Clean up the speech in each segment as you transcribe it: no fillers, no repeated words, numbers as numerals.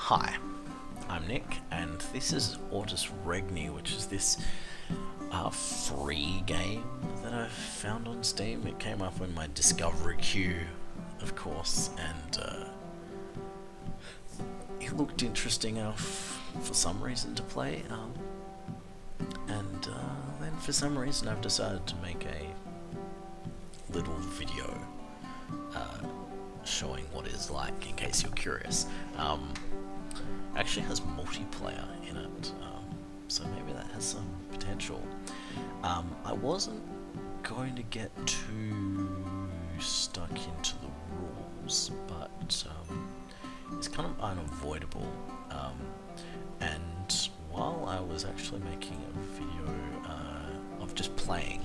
Hi, I'm Nick, and this is Ortus Regni, which is this free game that I found on Steam. It came up in my discovery queue, of course, and it looked interesting enough for some reason to play, and then for some reason I've decided to make a little video showing what it's like, in case you're curious. Actually has multiplayer in it, so maybe that has some potential. I wasn't going to get too stuck into the rules, but it's kind of unavoidable. And while I was actually making a video of just playing,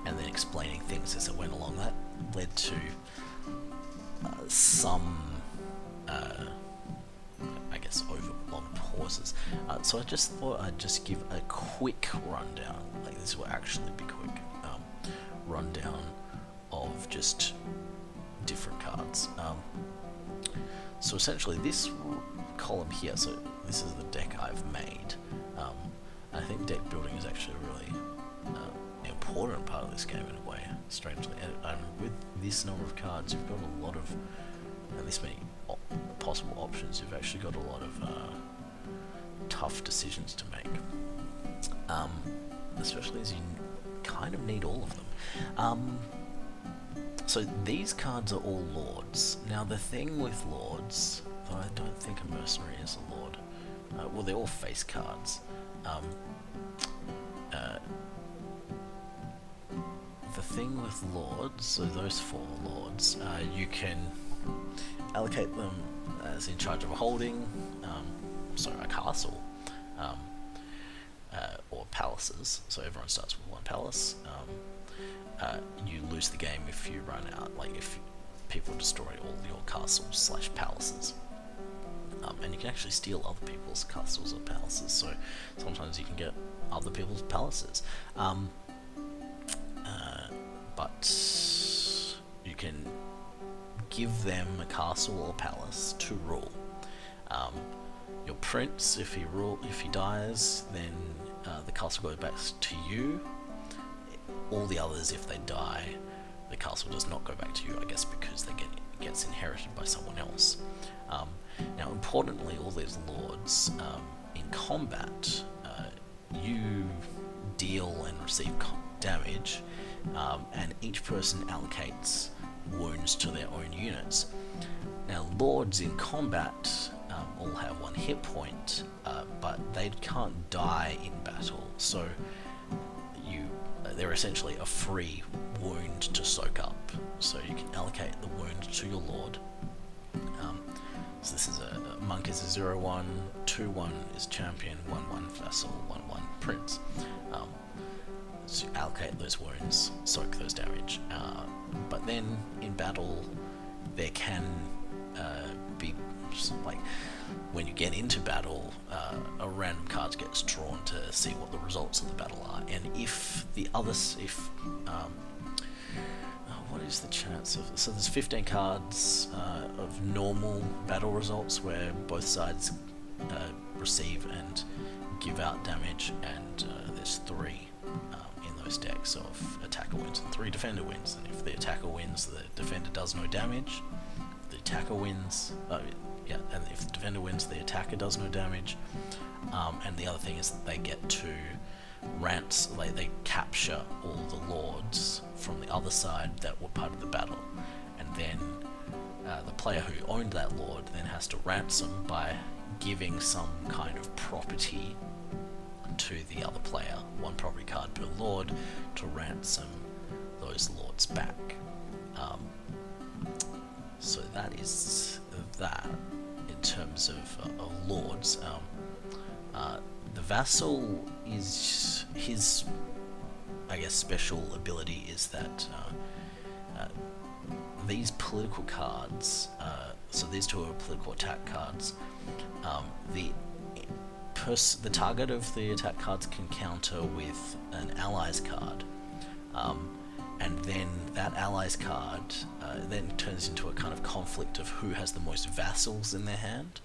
and then explaining things as it went along, that led to some I guess long pauses. So I just thought I'd just give a quick rundown, like this will actually be quick, rundown of just different cards. So essentially this column here, so this is the deck I've made. I think deck building is actually a really important part of this game in a way, strangely. And with this number of cards, you've got a lot of, and this many possible options, you've actually got a lot of tough decisions to make, especially as you kind of need all of them. So these cards are all lords. Now the thing with lords, though I don't think a mercenary is a lord, well, they're all face cards. The thing with lords, so those four lords, you can allocate them as in charge of a holding, so a castle, or palaces, so everyone starts with one palace. You lose the game if you run out, like if people destroy all your castles slash palaces. And you can actually steal other people's castles or palaces, so sometimes you can get other people's palaces. But you can give them a castle or palace to rule. Your prince, if he dies, then the castle goes back to you. All the others, if they die, the castle does not go back to you, I guess because it gets inherited by someone else. Now importantly, all these lords, in combat, you deal and receive damage, and each person allocates wounds to their own units. Now lords in combat all have one hit point, but they can't die in battle, so they're essentially a free wound to soak up, so you can allocate the wound to your lord. So this is a monk is a 0-1, 2-1 is champion, 1-1 vassal, 1-1 prince. So you allocate those wounds, soak those damage, but then in battle there can be, like, when you get into battle, a random card gets drawn to see what the results of the battle are, and if the others, what is the chance of, so there's 15 cards of normal battle results where both sides receive and give out damage, and there's 3 in those decks. So if attacker wins and 3 defender wins, and if the attacker wins, the defender does no damage. If the attacker wins, and if the defender wins, the attacker does no damage. And the other thing is that they get to they capture all the lords from the other side that were part of the battle, and then the player who owned that lord then has to ransom by giving some kind of property to the other player, 1 property card per lord, to ransom those lords back. So that is that in terms of lords. The vassal is his, I guess, special ability is that these political cards, so these 2 are political attack cards, the target of the attack cards can counter with an allies card, and then that allies card then turns into a kind of conflict of who has the most vassals in their hand,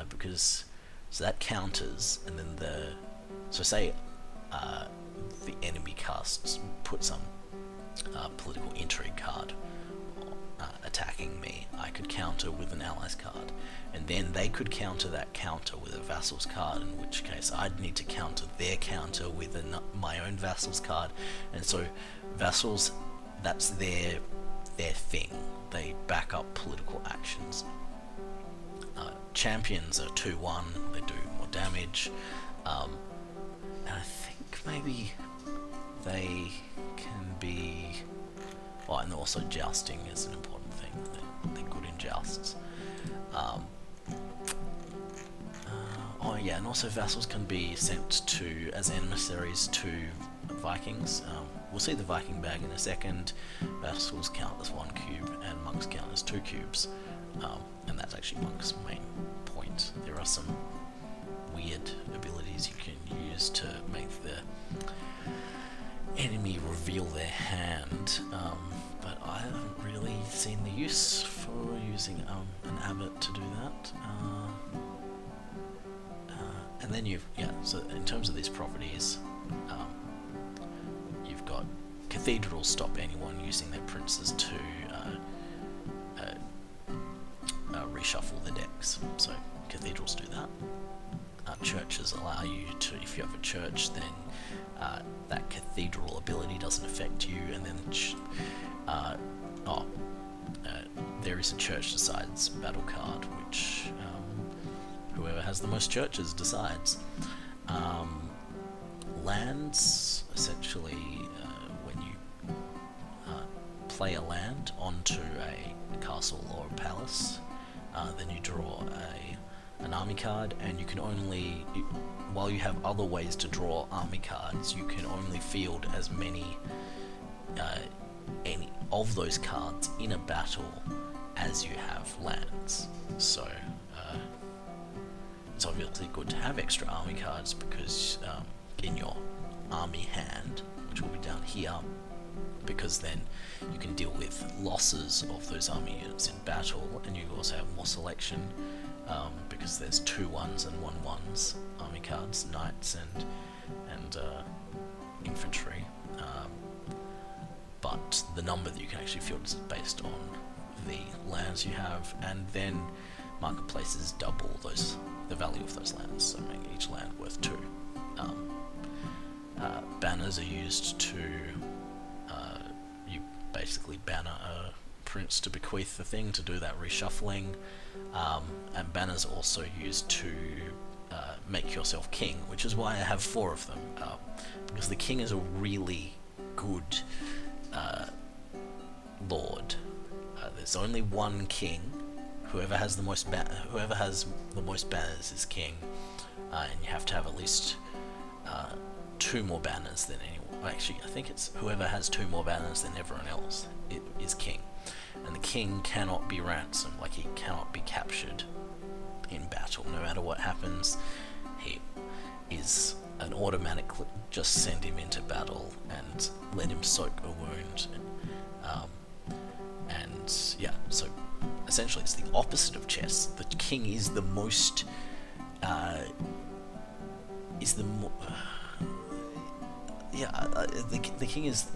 because so that counters, and then so say the enemy put some political intrigue card attacking me, I could counter with an allies card, and then they could counter that counter with a vassals card, in which case I'd need to counter their counter with my own vassals card. And so vassals, that's their thing, they back up political actions. Champions are 2-1, they do more damage, and I think maybe they can be, and also jousting is an important thing, they're good in jousts. And also vassals can be sent as emissaries to Vikings. We'll see the Viking bag in a second. Vassals count as 1 cube and monks count as 2 cubes, and that's actually monks' main point. There are some weird abilities you can use to make the enemy reveal their hand, but I haven't really seen the use for using an abbot to do that. And then so in terms of these properties, you've got cathedrals stop anyone using their princes to reshuffle the decks, so cathedrals do that. Churches allow you to, if you have a church, then that cathedral ability doesn't affect you, and then there is a church decides battle card, which whoever has the most churches decides. Lands, essentially, when you play a land onto a castle or a palace, then you draw an army card, and you can only, while you have other ways to draw army cards, you can only field as many any of those cards in a battle as you have lands. So it's obviously good to have extra army cards, because in your army hand, which will be down here, because then you can deal with losses of those army units in battle, and you also have more selection, because there's 2 1s and 1 1s army cards, knights and infantry, but the number that you can actually field is based on the lands you have, and then marketplaces double the value of those lands, so make each land worth 2. Banners are used to you basically banner a prince to bequeath the thing to do that reshuffling, and banners are also used to make yourself king, which is why I have 4 of them, because the king is a really good lord. There's only one king. Whoever has the most banners is king, and you have to have at least 2 more banners than anyone. Actually, I think it's whoever has 2 more banners than everyone else is king, and the king cannot be ransomed. Like, he cannot be captured in battle. No matter what happens, he is an automatic. Just send him into battle and let him soak a wound. So essentially it's the opposite of chess. The king is the most the king is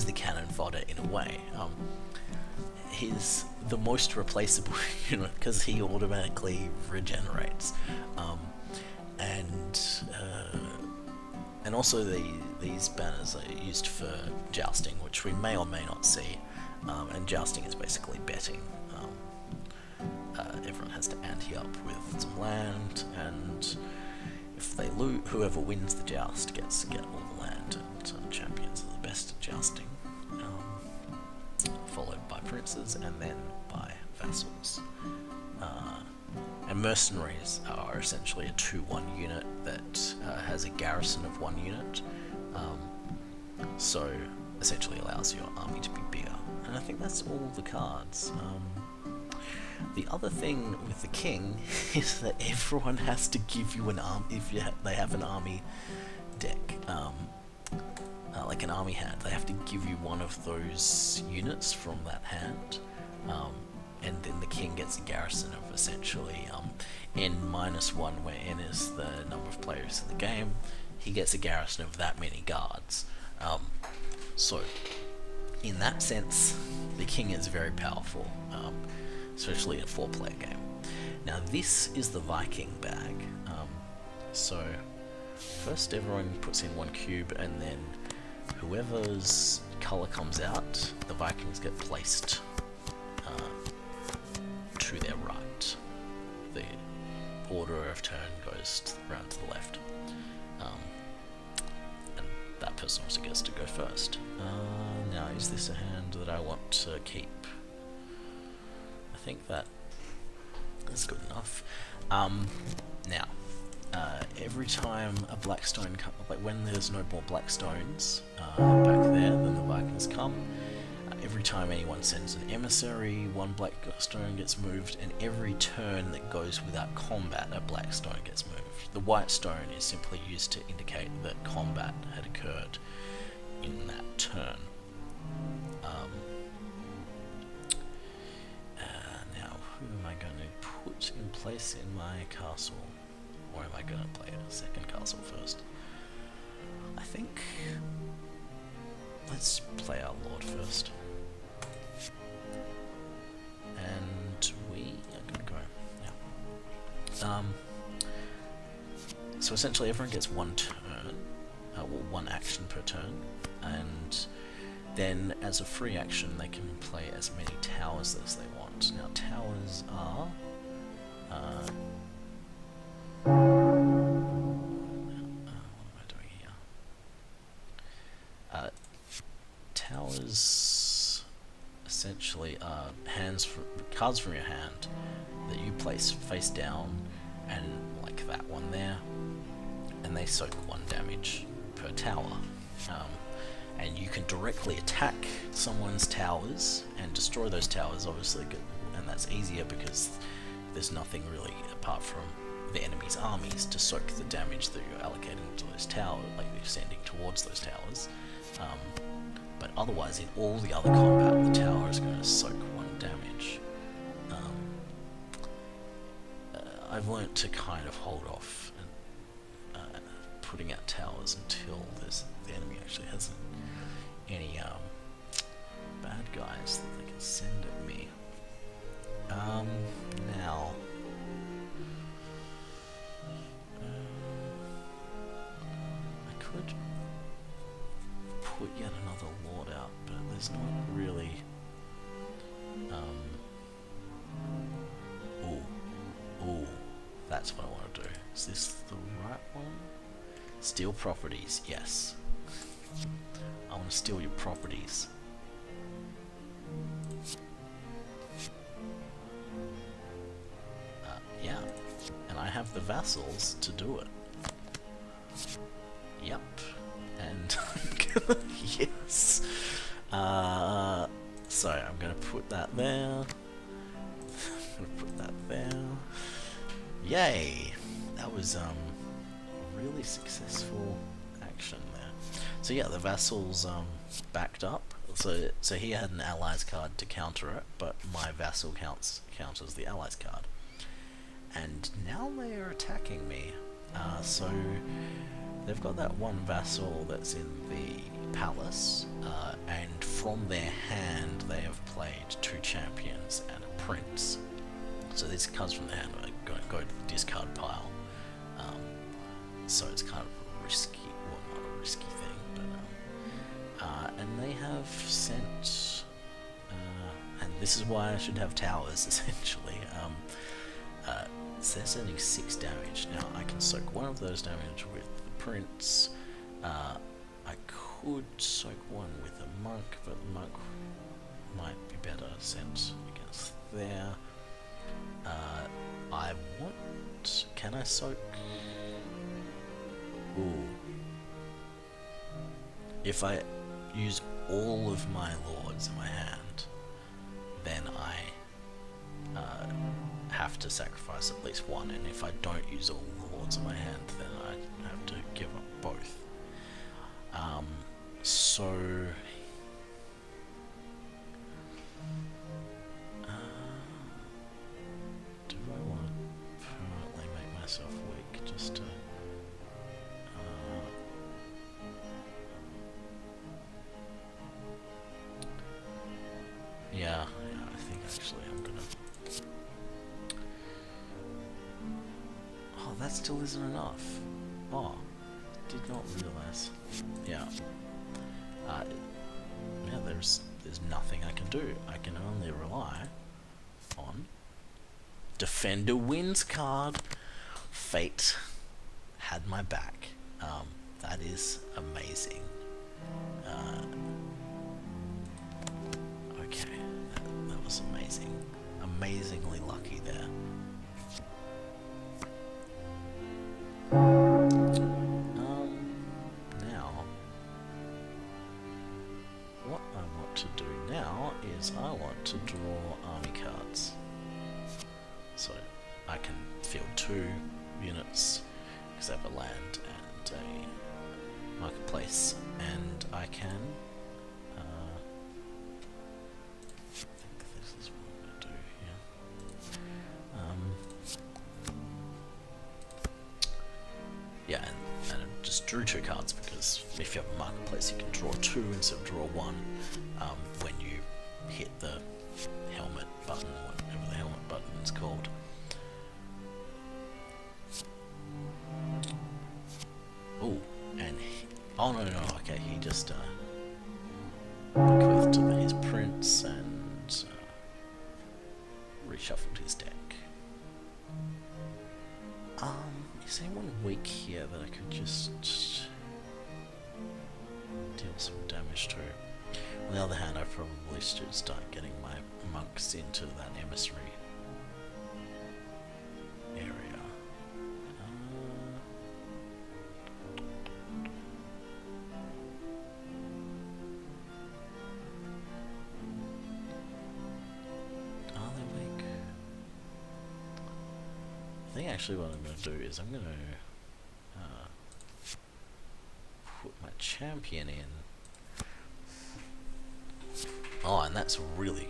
the cannon fodder in a way. He's the most replaceable unit because he automatically regenerates, and also these banners are used for jousting, which we may or may not see. And jousting is basically betting. Everyone has to ante up with some land, and if they lose, whoever wins the joust gets to get all the land, and champions are the best at jousting, followed by princes and then by vassals. And mercenaries are essentially a 2-1 unit that has a garrison of 1 unit, so essentially allows your army to be bigger. And I think that's all the cards. The other thing with the king is that everyone has to give you an arm if they have an army deck. like an army hand, they have to give you one of those units from that hand, and then the king gets a garrison of essentially n-1, where n is the number of players in the game. He gets a garrison of that many guards. So in that sense, the king is very powerful, especially in a 4-player game. Now this is the Viking bag. So first everyone puts in 1 cube, and then whoever's colour comes out, the Vikings get placed to their right. The order of turn goes round to the left. And that person also gets to go first. Now, is this a hand that I want to keep? I think that is good enough. Now, every time a black stone like when there's no more black stones back there, then the Vikings come. Every time anyone sends an emissary, 1 black stone gets moved, and every turn that goes without combat, a black stone gets moved. The white stone is simply used to indicate that combat had occurred in that turn. Now, who am I going to put in place in my castle? Or am I going to play a second castle first? I think let's play our lord first. And we are going to go. Yeah. So essentially everyone gets 1 turn, well, 1 action per turn, and then as a free action they can play as many towers as they want. Now towers are towers essentially are cards from your hand that you place face down, and like that one there, and they soak 1 damage per tower. And you can directly attack someone's towers and destroy those towers, obviously, and that's easier because there's nothing really apart from the enemy's armies to soak the damage that you're allocating to those towers, like you're sending towards those towers. But otherwise, in all the other combat, the tower is going to soak 1 damage. I've learnt to kind of hold off and putting out towers until the enemy actually has any bad guys that they can send at me. Now, I could put yet another lord out, but there's not really. Ooh, that's what I want to do. Is this the right one? Steal properties, yes. I want to steal your properties. Yeah, and I have the vassals to do it. Yep, and yes. So I'm gonna put that there. I'm gonna put that there. Yay! That was a really successful action there. So yeah, the vassals backed up. So he had an allies card to counter it, but my vassal counters the allies card. And now they are attacking me. So they've got that 1 vassal that's in the palace, and from their hand they have played 2 champions and a prince. So these cards from the hand are going to go to the discard pile. So it's kind of a risky, well, not a risky thing, but and they have sent, and this is why I should have towers essentially. So they're sending 6 damage. Now I can soak 1 of those damage with the prince. I could soak 1 with a monk, but the monk might be better sent against there. I want. Can I soak? Ooh. If I use all of my lords in my hand, then I have to sacrifice at least 1, and if I don't use all the lords in my hand, then I have to give up both. So do I want to permanently make myself weak just to yeah, I think actually I'm gonna... Oh, that still isn't enough. Oh, did not realize. Yeah. Yeah, there's nothing I can do. I can only rely on Defender Wins card. Fate had my back. That is amazing. Okay, that was amazing. Amazingly lucky there. Now, what I want to do now is I want to draw army cards. So I can field 2 units because I have a land and a marketplace, and I can I think this is what I'm going to do here. Yeah, and I just drew 2 cards because if you have a marketplace you can draw 2 instead of draw 1 when you hit the helmet button, whatever the helmet button is called. Oh, and oh no, okay, he just bequeathed to his prince and reshuffled his deck. Is anyone weak here that I could just deal some damage to? On the other hand, I probably should start getting my monks into that emissary area. Are they weak? I think actually what I'm going to do is I'm going to put my champion in. Oh, and that's a really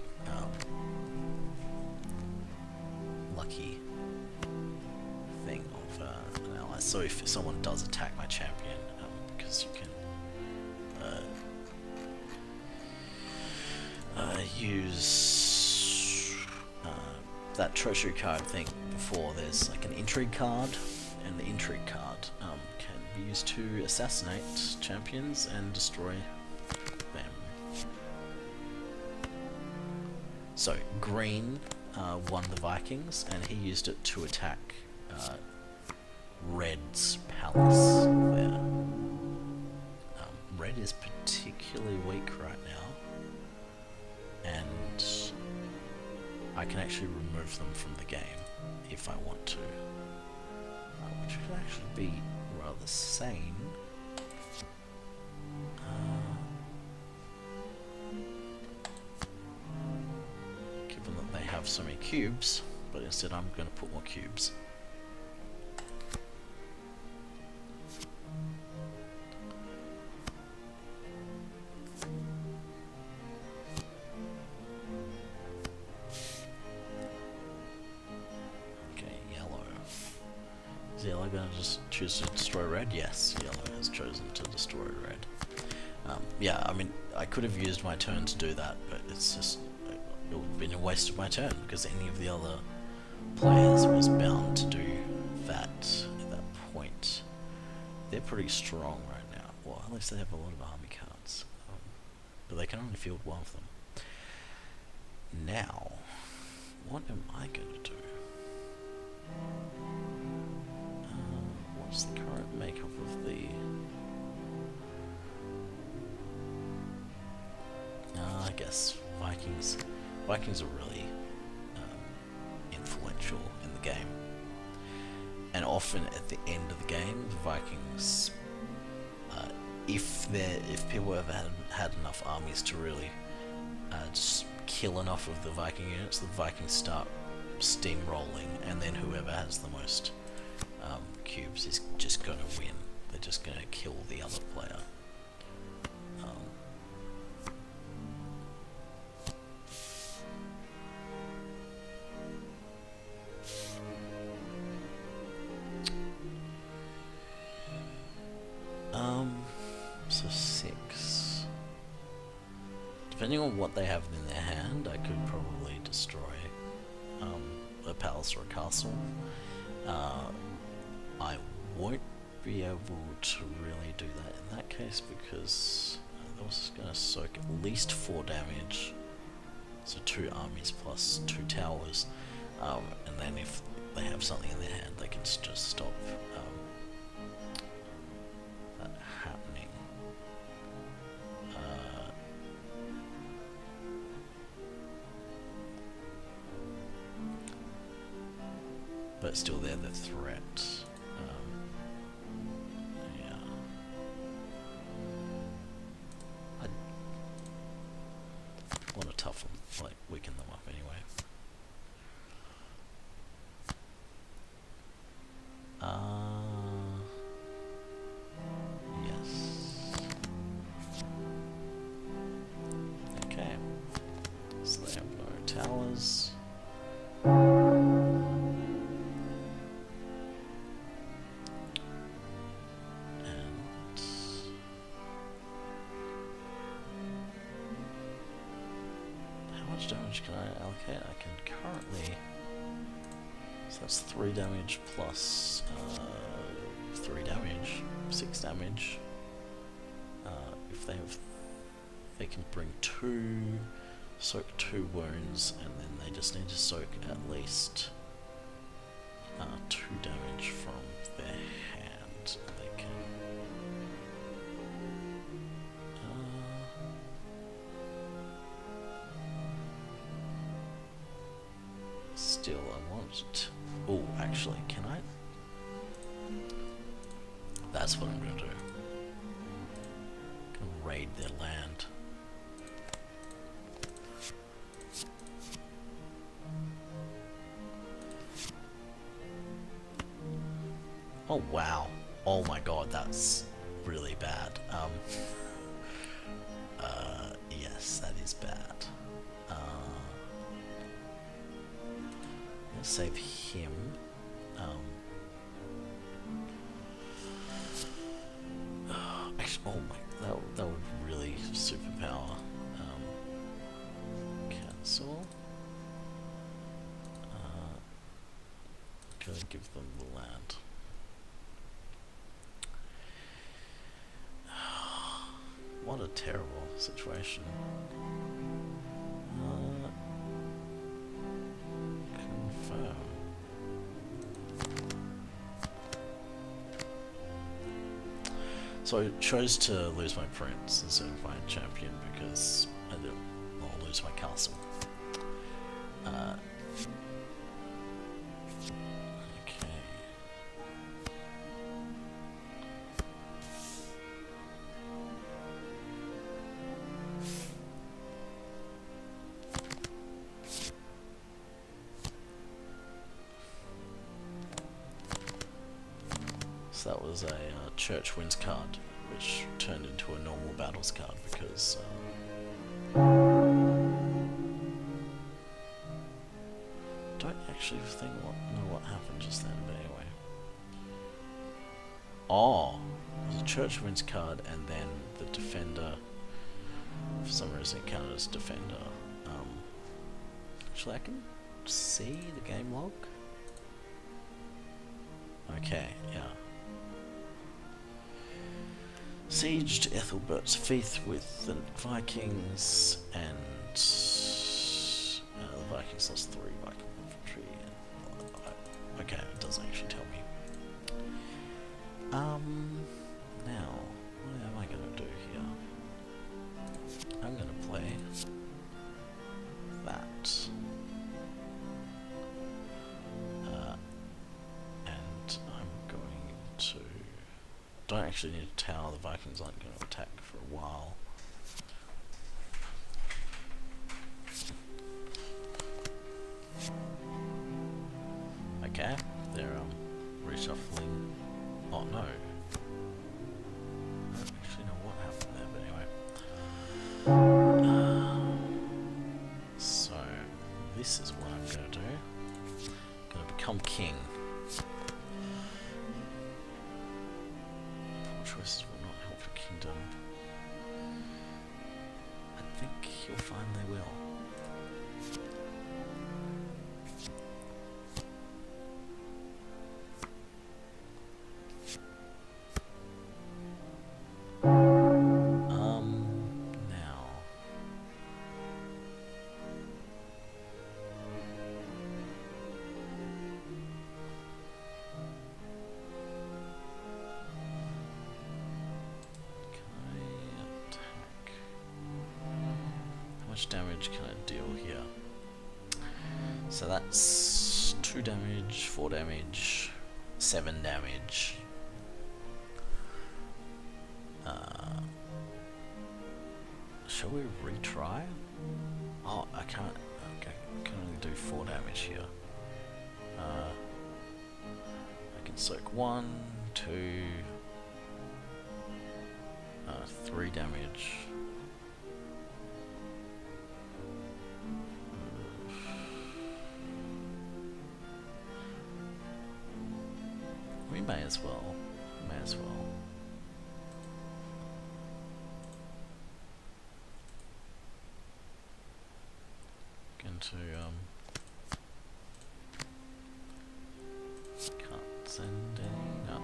lucky thing of an ally. So if someone does attack my champion, because you can use that treasury card thing before, there's like an intrigue card, and the intrigue card can be used to assassinate champions and destroy them. So green won the Vikings, and he used it to attack Red's palace there. Red is particularly weak right now, and I can actually remove them from the game if I want to, which would actually be rather sane. Given that they have so many cubes, but instead I'm going to put more cubes. Yellow going to just choose to destroy red? Yes, yellow has chosen to destroy red. Yeah, I mean, I could have used my turn to do that, but it's just, it would have been a waste of my turn, because any of the other players was bound to do that at that point. They're pretty strong right now. Well, at least they have a lot of army cards. But they can only field 1 of them. Now, what am I going to do? What's the current makeup of the... I guess Vikings. Vikings are really influential in the game. And often at the end of the game, the Vikings, if people have had enough armies to really just kill enough of the Viking units, the Vikings start steamrolling, and then whoever has the most cubes is just going to win. They're just going to kill the other player. on what they have in their hand, I could probably destroy a palace or a castle. I won't be able to really do that in that case because that was going to soak at least 4 damage. So 2 armies plus 2 towers, and then if they have something in their hand, they can just stop that happening. But still, they're the threat. Yeah. I want to toughen, like, weaken them up anyway. Yes. Okay. So they have no towers. Damage can I allocate? I can currently, so that's 3 damage plus 3 damage, 6 damage. If they can bring 2, soak 2 wounds, and then they just need to soak at least 2 damage from their hand. They can. Still, I want. Oh, actually, can I? That's what I'm gonna do. Gonna raid their land. Oh wow! Oh my god, that's really bad. Yes, that is bad. Save him. Actually, oh my, that would really superpower. Cancel. Gonna give them the land. What a terrible situation. So I chose to lose my prince instead of my champion because I didn't want to lose my castle. Okay. So that was a Church Wins card, which turned into a normal battles card because don't actually know what happened just then, but anyway. Oh, it was a Church Wins card, and then the defender, for some reason, it counted as defender. Actually, I can see the game log. Okay, yeah. Sieged Ethelbert's faith with the Vikings, and the Vikings lost 3 Viking infantry. And, okay, it doesn't actually tell me. Now, what am I going to do here? I'm going to play that. And I'm going to... Don't actually need a tower, the Vikings aren't going to attack for a while. Okay, they're reshuffling. Oh no. I don't actually know what happened there, but anyway. So, this is what I'm going to do. I'm going to become king. Choices will not help your kingdom. I think You'll find they will. Now. How much damage can I deal here? So that's 2 damage, 4 damage, 7 damage. Shall we retry? Oh, I can't. Okay, I can only do 4 damage here. I can soak 1, 2, 3 damage. We may as well. May as well. Going to can't send any. No.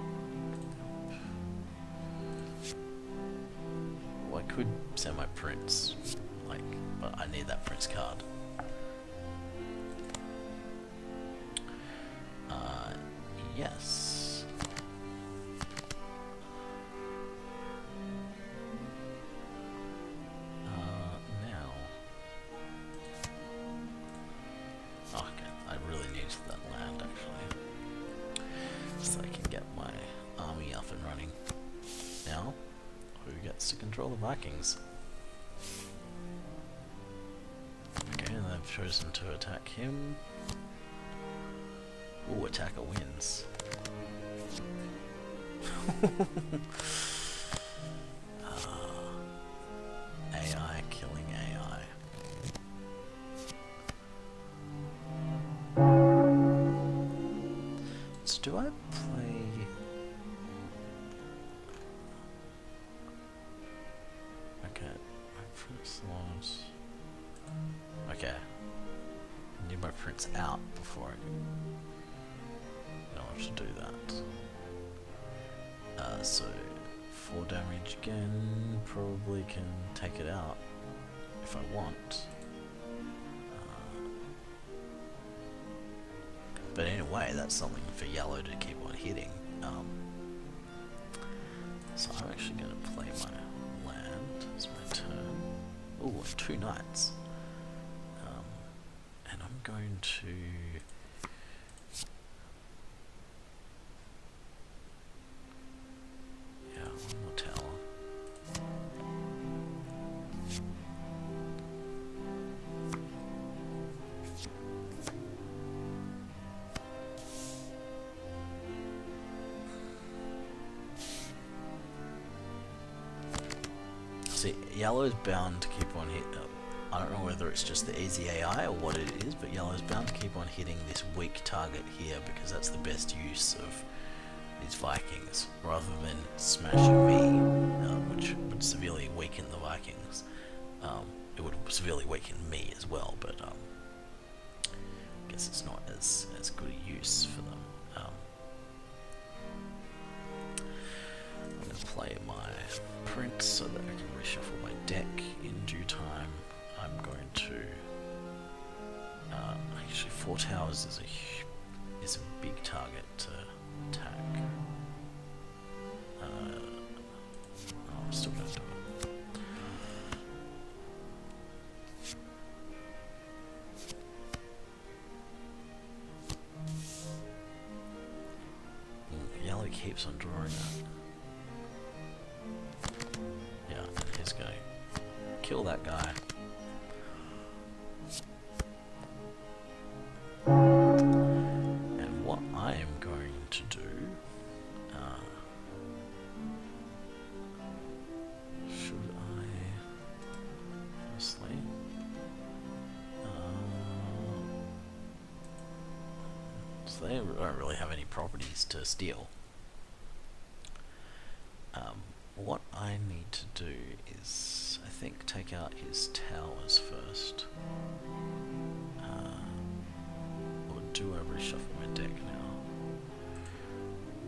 Well, I could send my prince, like, but I need that prince card. Yes. Now. Oh, okay. I really need that land, actually, so I can get my army up and running. Now, who gets to control the Vikings? Okay, and they've chosen to attack him. Ooh, attacker wins. AI killing AI. So do I play... Okay, my prince lost. Okay. I need my prince out before I know what to do that. So 4 damage again, probably can take it out if I want. But in a way, that's something for yellow to keep on hitting. So I'm actually going to play my land as my turn. Ooh, 2 knights. And I'm going to... yeah, one more tower. See, yellow's bound to keep on hitting. I don't know whether it's just the easy AI or what it is, but yellow's bound to keep on hitting this weak target here because that's the best use of these Vikings, rather than smashing me, which would severely weaken the Vikings. It would severely weaken me as well, but I guess it's not as good a use for them. I'm going to play my prince so that I can reshuffle my deck in due time. I'm going to actually 4 towers is a big target to attack. I'm still going to do it. Yellow keeps on drawing that. Yeah, and he's going to kill that guy. And what I am going to do, should I, firstly, so they don't really have any properties to steal. What I need to do is I think take out his towers first. Or do I reshuffle my deck now?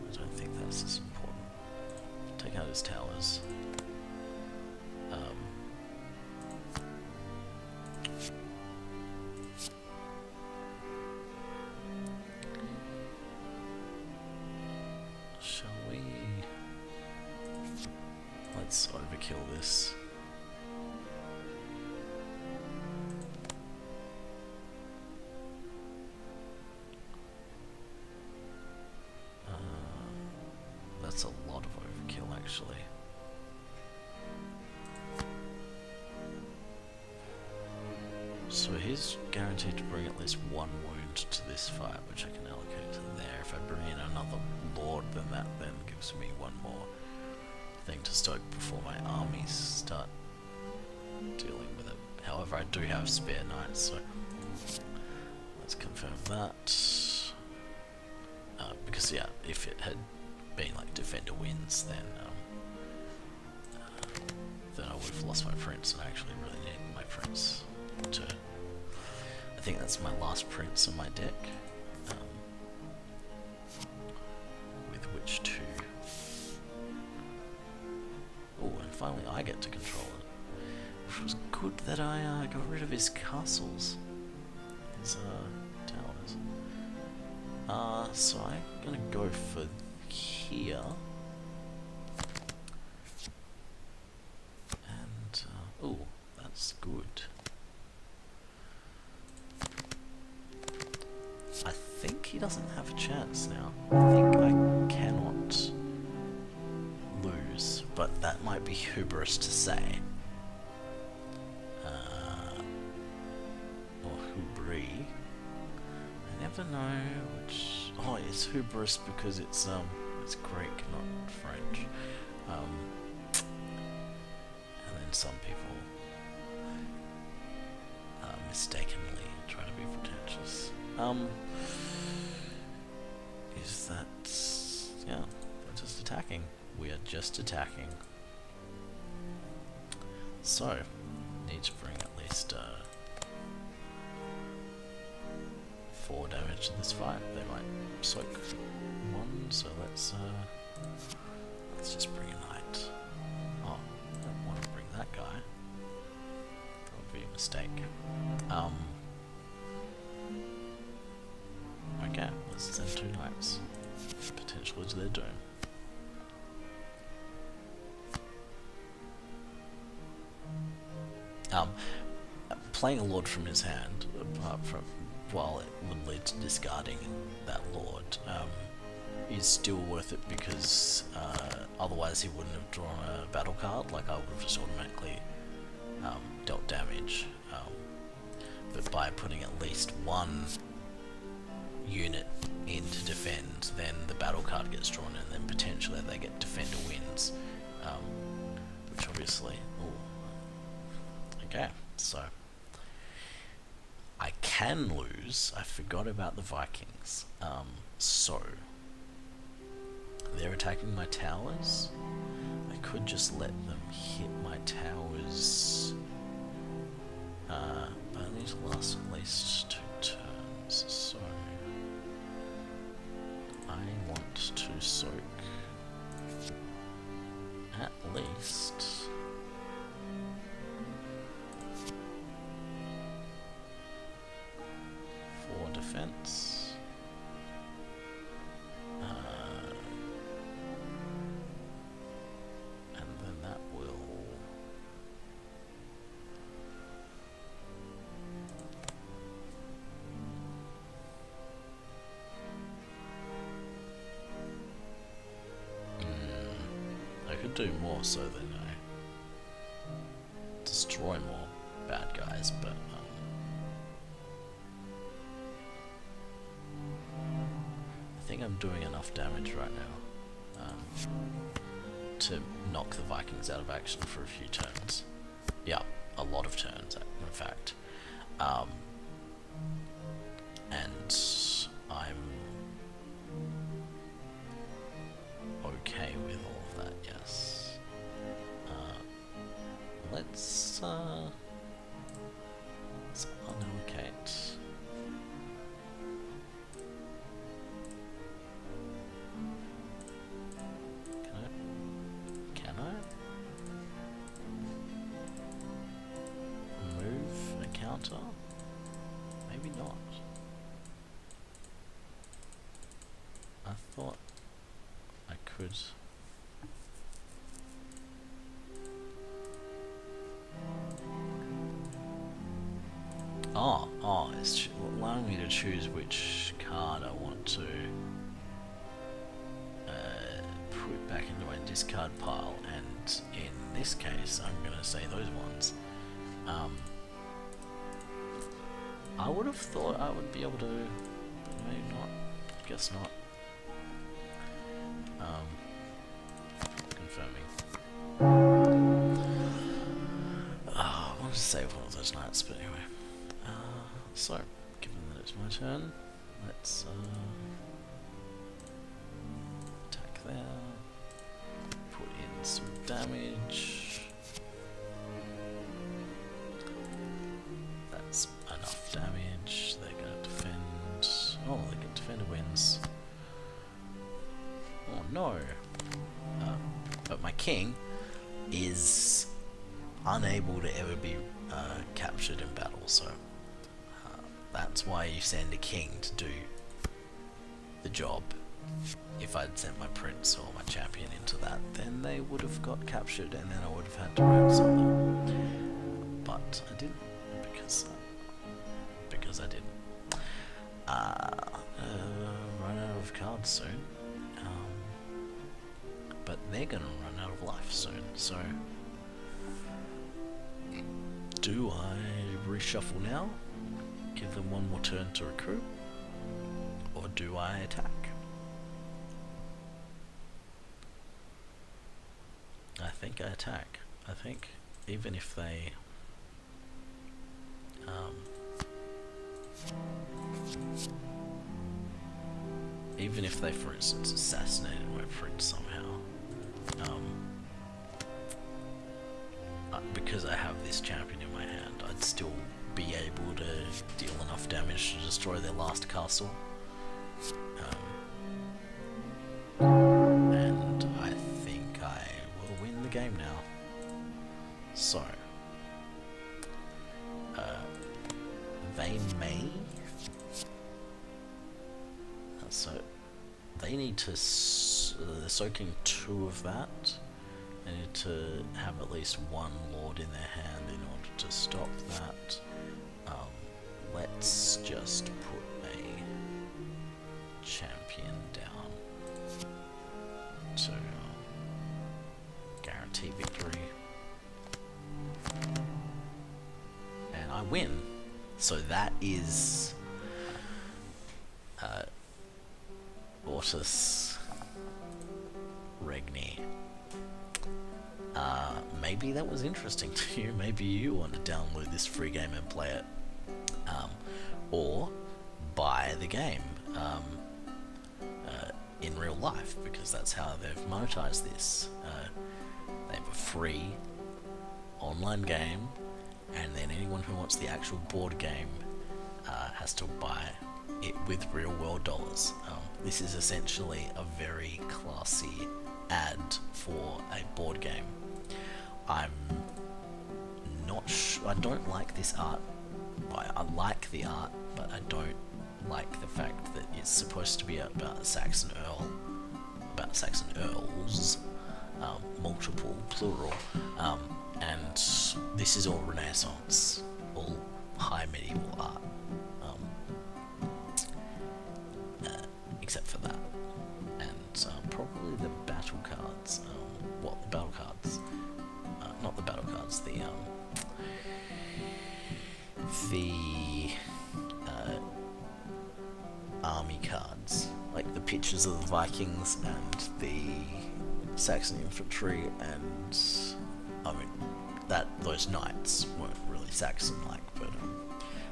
I don't think that's as important. Take out his towers. Shall we? Let's overkill this. That's a lot of overkill, actually. So he's guaranteed to bring at least one wound to this fight, which I can allocate to there. If I bring in another lord, then that then gives me one more thing to stoke before my armies start dealing with it. However, I do have spare knights, so let's confirm that. Because yeah, if it had been like defender wins, then I would have lost my prince, and I actually really need my prince to. I think that's my last prince in my deck, with which to. Oh, and finally I get to control it, which was good that I got rid of his castles, his towers. So I'm gonna go for here, and oh, that's good. I think he doesn't have a chance now. I think I cannot lose, but that might be hubris to say. Or hubri. I never know which. Oh, it's hubris because it's Greek, not French. And then some people mistakenly try to be pretentious. Is that, yeah, we're just attacking. We are just attacking. So, need to bring at least 4 damage to this fight. They might soak 1, so let's just bring a knight. Oh, I don't want to bring that guy. That would be a mistake. Okay, let's send 2 knights. Potentially to their doom. Playing a lord from his hand, apart from, while it would lead to discarding that lord, is still worth it because otherwise he wouldn't have drawn a battle card. Like I would have just automatically dealt damage. But by putting at least 1 unit in to defend, then the battle card gets drawn, and then potentially they get defender wins, which obviously. Ooh. Okay, so I can lose. I forgot about the Vikings. So they're attacking my towers. I could just let them hit my towers, but I need to last at least 2 turns. So I want to soak at least 4 defense. And then that will I could do more so than I destroy more bad guys, but I think I'm doing enough damage right now to knock the Vikings out of action for a few turns. Yeah, a lot of turns, in fact. And I'm okay with all of that, yes. Let's It's allowing me to choose which card I want to put back into my discard pile, and in this case, I'm going to say those ones. I would have thought I would be able to, but maybe not. Guess not. Confirming. I wanted to save one of those knights, but anyway. So, given that it's my turn, let's attack there. Put in some damage. That's enough damage. They're gonna defend. Oh, they get defender wins. Oh no! But my king is unable to ever be captured in battle, so that's why you send a king to do the job. If I'd sent my prince or my champion into that, then they would have got captured, and then I would have had to ransom them. But I didn't, because I didn't. Run out of cards soon. But they're gonna run out of life soon, so do I reshuffle now? Give them one more turn to recruit? Or do I attack? I think I attack. I think even if they for instance assassinated my prince somehow, because I have this champion in my hand, I'd still be able to deal enough damage to destroy their last castle. And I think I will win the game now. So, they may. So, they need to. They're soaking 2 of that. They need to have at least 1 lord in their hand in order to stop that. Let's just put a champion down to guarantee victory. And I win. So that is Ortus Regni. Maybe that was interesting to you. Maybe you want to download this free game and play it, or buy the game in real life, because that's how they've monetized this. They have a free online game, and then anyone who wants the actual board game has to buy it with real world dollars. This is essentially a very classy ad for a board game. I'm not sure. I don't like this art. I like the art, but I don't like the fact that it's supposed to be about a Saxon earl, about Saxon earls, multiple, plural, and this is all Renaissance, all high medieval art, except for that, and probably the battle cards. The battle cards? Not the battle cards. The army cards, like the pictures of the Vikings and the Saxon infantry, and I mean those knights weren't really Saxon-like, but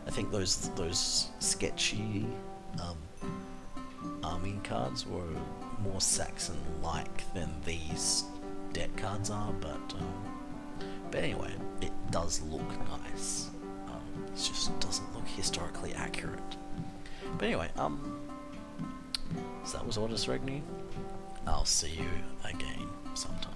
I think those sketchy army cards were more Saxon-like than these deck cards are, but anyway, it does look nice. It just doesn't look historically accurate. But anyway, so that was Ortus Regni. I'll see you again sometime.